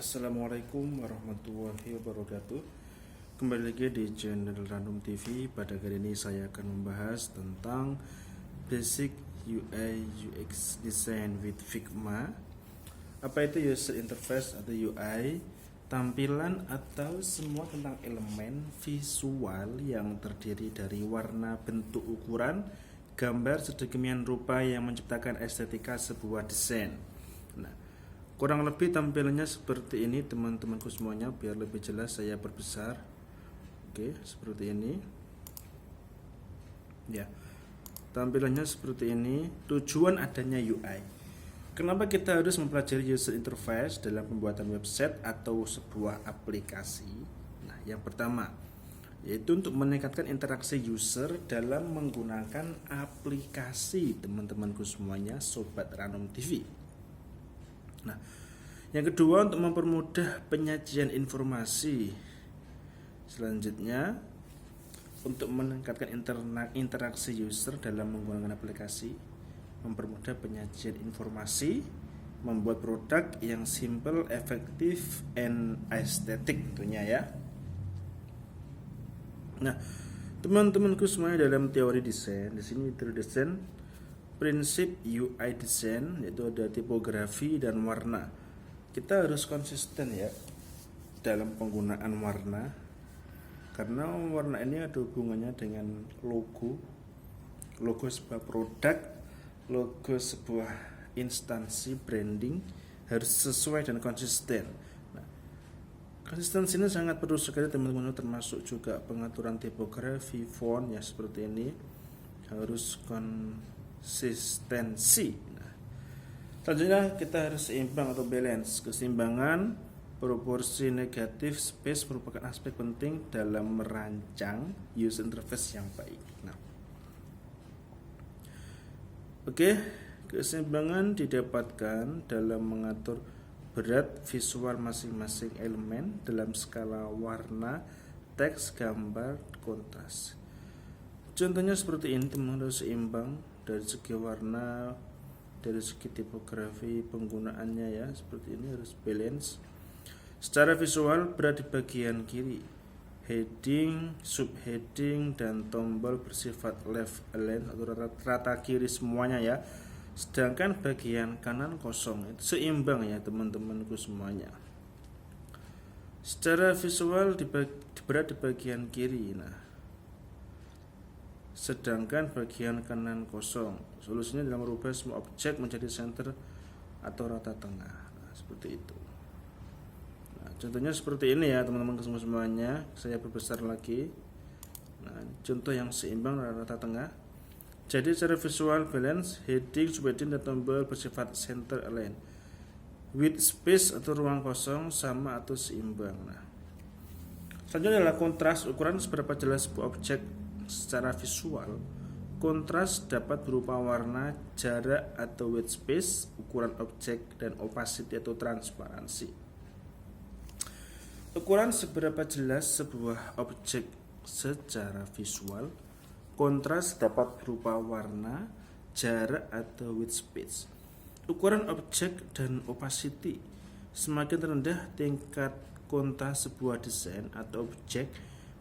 Assalamualaikum warahmatullahi wabarakatuh. Kembali lagi di channel Random TV. Pada kali ini saya akan membahas tentang basic UI UX design with Figma. Apa itu user interface atau UI? Tampilan atau semua tentang elemen visual yang terdiri dari warna, bentuk, ukuran, gambar sedemikian rupa yang menciptakan estetika sebuah desain. Nah, kurang lebih tampilannya seperti ini teman-temanku semuanya. Biar lebih jelas saya perbesar. Oke, seperti ini. Ya, tampilannya seperti ini. Tujuan adanya UI. Kenapa kita harus mempelajari user interface dalam pembuatan website atau sebuah aplikasi? Nah, yang pertama yaitu untuk meningkatkan interaksi user dalam menggunakan aplikasi teman-temanku semuanya, sobat Random TV. Nah, yang kedua untuk mempermudah penyajian informasi. Selanjutnya untuk meningkatkan interaksi user dalam menggunakan aplikasi, mempermudah penyajian informasi, membuat produk yang simple, efektif, and aesthetic tentunya ya. Nah, teman-temanku semuanya, dalam teori desain, di sini teori desain prinsip UI design yaitu ada tipografi dan warna. Kita harus konsisten ya dalam penggunaan warna, karena warna ini ada hubungannya dengan logo sebuah produk, logo sebuah instansi branding harus sesuai dan konsisten. Nah, konsistensi ini sangat perlu sekali teman-teman, termasuk juga pengaturan tipografi, font ya seperti ini harus konsistensi. Nah, selanjutnya kita harus seimbang atau balance. Keseimbangan proporsi negatif space merupakan aspek penting dalam merancang user interface yang baik. Nah, oke, keseimbangan didapatkan dalam mengatur berat visual masing-masing elemen dalam skala warna, teks, gambar, kontras. Contohnya seperti ini, teman-teman, harus seimbang dari segi warna, dari segi tipografi, penggunaannya ya seperti ini harus balance. Secara visual berat di bagian kiri, heading, subheading, dan tombol bersifat left align atau rata kiri semuanya ya. Sedangkan bagian kanan kosong. Itu seimbang ya teman-temanku semuanya. Secara visual berat di bagian kiri. Nah, sedangkan bagian kanan kosong. Solusinya dalam merubah semua objek menjadi center atau rata tengah. Nah, seperti itu. Nah, contohnya seperti ini ya teman-teman semuanya. Saya perbesar lagi. Nah, contoh yang seimbang rata tengah. Jadi secara visual balance, heading, subheading, dan tombol bersifat center align. With space atau ruang kosong sama atau seimbang. Nah, selanjutnya adalah kontras. Ukuran seberapa jelas sebuah objek secara visual. Kontras dapat berupa warna, jarak atau white space, ukuran objek, dan opacity atau transparansi. Ukuran seberapa jelas sebuah objek secara visual. Kontras dapat berupa warna, jarak atau white space. Ukuran objek dan opacity. Semakin rendah tingkat kontras sebuah desain atau objek,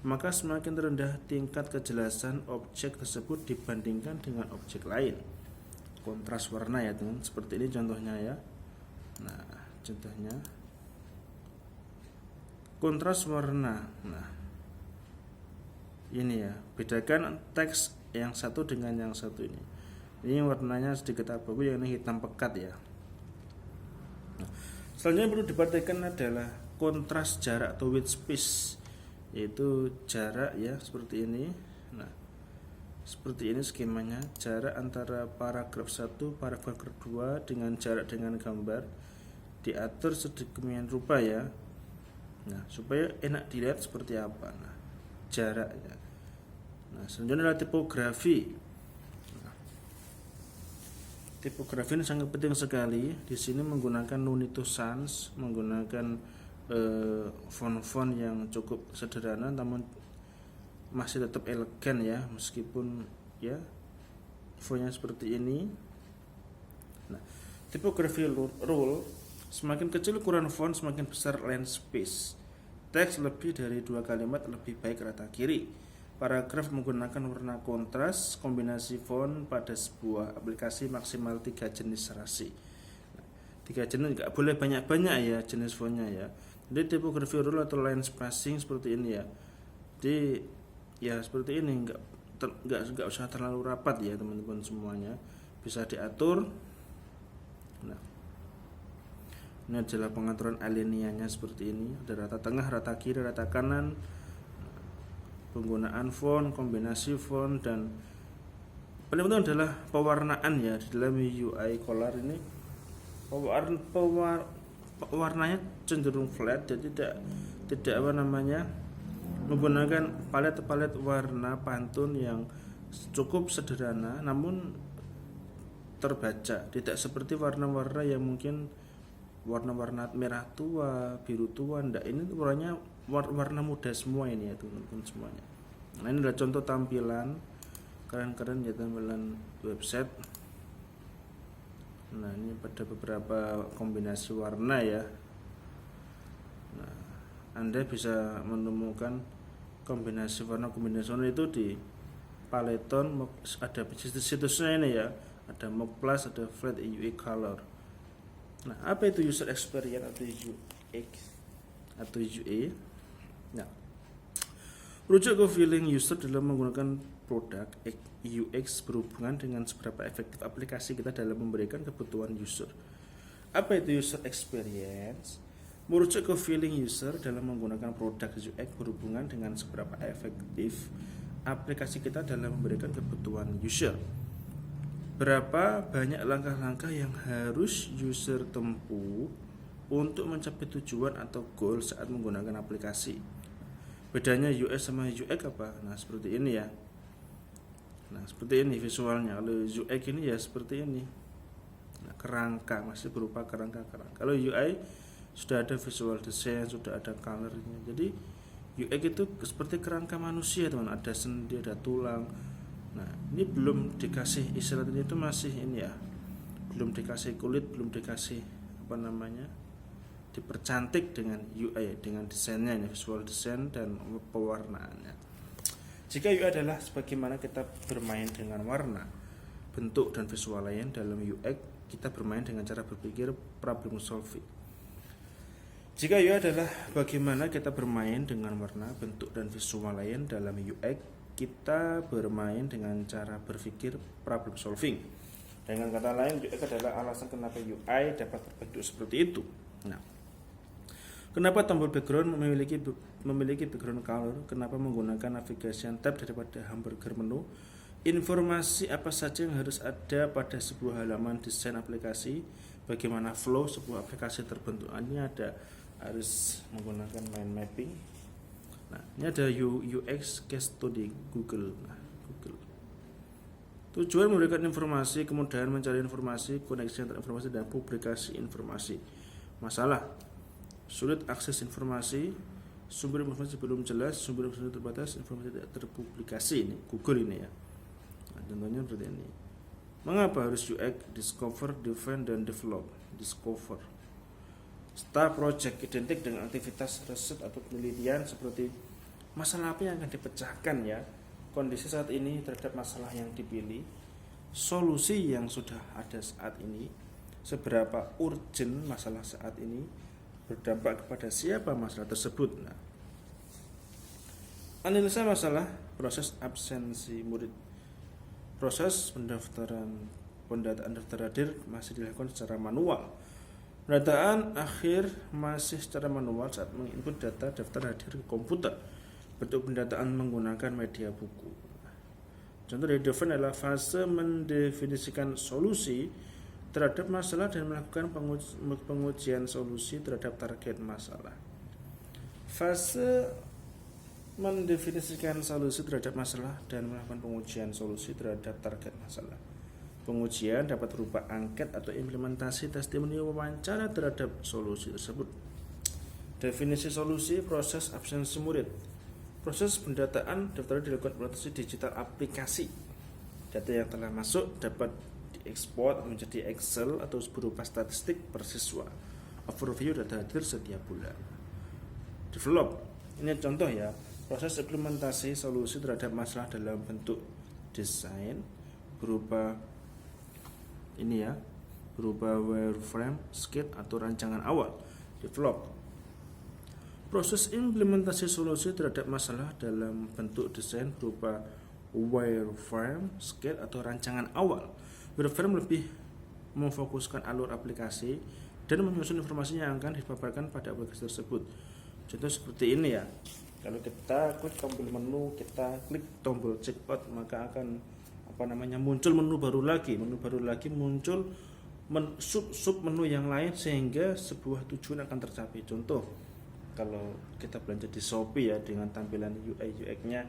maka semakin rendah tingkat kejelasan objek tersebut dibandingkan dengan objek lain. Kontras warna ya teman, seperti ini contohnya ya. Nah, contohnya kontras warna. Nah, ini ya, bedakan teks yang satu dengan yang satu ini. Ini warnanya sedikit abu-abu, yang ini hitam pekat ya. Nah, selanjutnya perlu diperhatikan adalah kontras jarak atau white space, yaitu jarak ya seperti ini. Nah, seperti ini skemanya, jarak antara paragraf 1 paragraf kedua dengan jarak dengan gambar diatur sedemikian rupa ya. Nah, supaya enak dilihat seperti apa. Nah, jaraknya. Nah, selanjutnya adalah tipografi. Nah, tipografi ini sangat penting sekali. Di sini menggunakan Nunito Sans, menggunakan font-font yang cukup sederhana namun masih tetap elegan ya, meskipun ya fontnya seperti ini. Nah, tipografi rule Semakin kecil ukuran font, semakin besar line space. Teks lebih dari 2 kalimat lebih baik rata kiri. Paragraf menggunakan warna kontras. Kombinasi font pada sebuah aplikasi maksimal 3 jenis serasi. 3 jenis, nggak boleh banyak-banyak ya jenis fontnya ya. Jadi tipografi rule atau line spacing seperti ini ya. Jadi ya seperti ini, nggak usah terlalu rapat ya teman-teman semuanya, bisa diatur. Nah, ini adalah pengaturan alinea-nya seperti ini, ada rata tengah, rata kiri, rata kanan, penggunaan font, kombinasi font, dan paling penting adalah pewarnaan ya. Di dalam UI color ini warnanya cenderung flat, jadi tidak menggunakan palet warna pantun yang cukup sederhana namun terbaca, tidak seperti warna-warna yang mungkin warna-warna merah tua, biru tua. Enggak, ini warnanya warna muda semua ini ya teman-teman semuanya. Nah, ini adalah contoh tampilan keren-keren ya tampilan website. Nah, ini pada beberapa kombinasi warna ya. Nah, Anda bisa menemukan kombinasi warna itu di Paleton, ada situsnya ini ya, ada Mock Plus, ada Flat UI Color. Nah, apa itu user experience atau UX atau UA? Nah, rujuk ke feeling user dalam menggunakan produk. UX berhubungan dengan seberapa efektif aplikasi kita dalam memberikan kebutuhan user. Apa itu user experience? Merujuk ke feeling user dalam menggunakan produk. UX berhubungan dengan seberapa efektif aplikasi kita dalam memberikan kebutuhan user. Berapa banyak langkah-langkah yang harus user tempuh untuk mencapai tujuan atau goal saat menggunakan aplikasi. Bedanya US sama UX apa? Nah, seperti ini ya. Nah, seperti ini visualnya. Kalau UX ini ya seperti ini. Nah, kerangka, masih berupa kerangka-kerangka. Kalau UI sudah ada visual design, sudah ada colornya. Jadi UX itu seperti kerangka manusia, teman. Ada sendi, ada tulang. Nah, ini belum dikasih istilahnya, itu masih ini ya. Belum dikasih kulit, belum dikasih dipercantik dengan UI, dengan desainnya, visual design dan pewarnaannya. Jika UI adalah sebagaimana kita bermain dengan warna, bentuk dan visual lain dalam UX, kita bermain dengan cara berpikir problem solving. Jika UI adalah bagaimana kita bermain dengan warna, bentuk dan visual lain dalam UX, kita bermain dengan cara berpikir problem solving. Dengan kata lain, UX adalah alasan kenapa UI dapat berbentuk seperti itu. Nah, kenapa tombol background memiliki background color? Kenapa menggunakan navigation tab daripada hamburger menu? Informasi apa saja yang harus ada pada sebuah halaman desain aplikasi? Bagaimana flow sebuah aplikasi terbentuk? Ini ada harus menggunakan mind mapping. Nah, ini ada UX case study Google. Nah, Google. Tujuan memberikan informasi, kemudahan mencari informasi, koneksi antar informasi dan publikasi informasi. Masalah: sulit akses informasi, sumber informasi belum jelas, sumber informasi terbatas, informasi tidak terpublikasi. Ini Google ini ya. Nah, contohnya seperti ini. Mengapa harus UX? Discover, define, dan develop. Discover. Start project identik dengan aktivitas riset atau penelitian seperti masalah apa yang akan dipecahkan ya, kondisi saat ini terhadap masalah yang dipilih, solusi yang sudah ada saat ini, seberapa urgent masalah saat ini, berdampak kepada siapa masalah tersebut. Nah, analisa masalah, proses absensi murid. Proses pendataan daftar hadir masih dilakukan secara manual. Pendataan akhir masih secara manual saat menginput data daftar hadir ke komputer. Bentuk pendataan menggunakan media buku. Contoh dari define adalah fase mendefinisikan solusi terhadap masalah dan melakukan pengujian solusi terhadap target masalah. Fase mendefinisikan solusi terhadap masalah dan melakukan pengujian solusi terhadap target masalah. Pengujian dapat berupa angket atau implementasi testimoni wawancara terhadap solusi tersebut. Definisi solusi, proses absensi murid. Proses pendataan daftar dilakukan melalui digital aplikasi. Data yang telah masuk dapat diekspor menjadi Excel atau berupa statistik per siswa. overview data hadir setiap bulan. Develop, ini contoh ya, proses implementasi solusi terhadap masalah dalam bentuk desain berupa ini ya, berupa wireframe, sketch atau rancangan awal. Develop, proses implementasi solusi terhadap masalah dalam bentuk desain berupa wireframe, sketch atau rancangan awal. Wireframe lebih memfokuskan alur aplikasi dan menyusun informasi yang akan dipaparkan pada aplikasi tersebut. Contoh seperti ini ya. Kalau kita klik tombol menu, kita klik tombol checkout, maka akan muncul menu baru lagi muncul sub menu yang lain sehingga sebuah tujuan akan tercapai. Contoh, kalau kita belanja di Shopee ya, dengan tampilan UI UX-nya,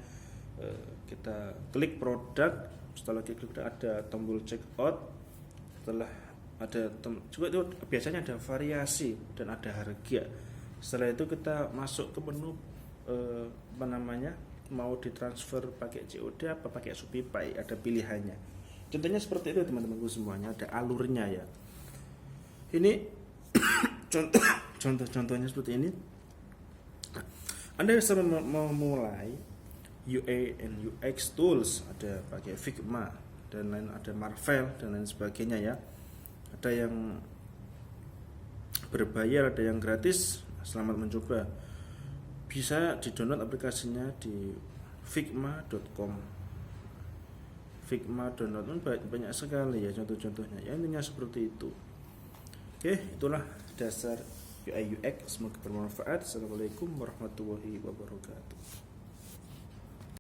kita klik produk, setelah klik ada tombol checkout, setelah ada juga itu biasanya ada variasi dan ada harga. Setelah itu kita masuk ke menu mau ditransfer pakai COD apa pakai ShopeePay, ada pilihannya. Contohnya seperti itu teman-temanku semuanya, ada alurnya ya. Ini contohnya seperti ini. Anda bisa memulai UI and UX tools, ada pakai Figma dan lain, ada Marvel dan lain sebagainya ya. Ada yang berbayar, ada yang gratis. Selamat mencoba. Bisa di-download aplikasinya di figma.com. Figma download banyak sekali ya contoh-contohnya. Ya, intinya seperti itu. Oke, itulah dasar UI UX. Semoga bermanfaat. Assalamualaikum warahmatullahi wabarakatuh.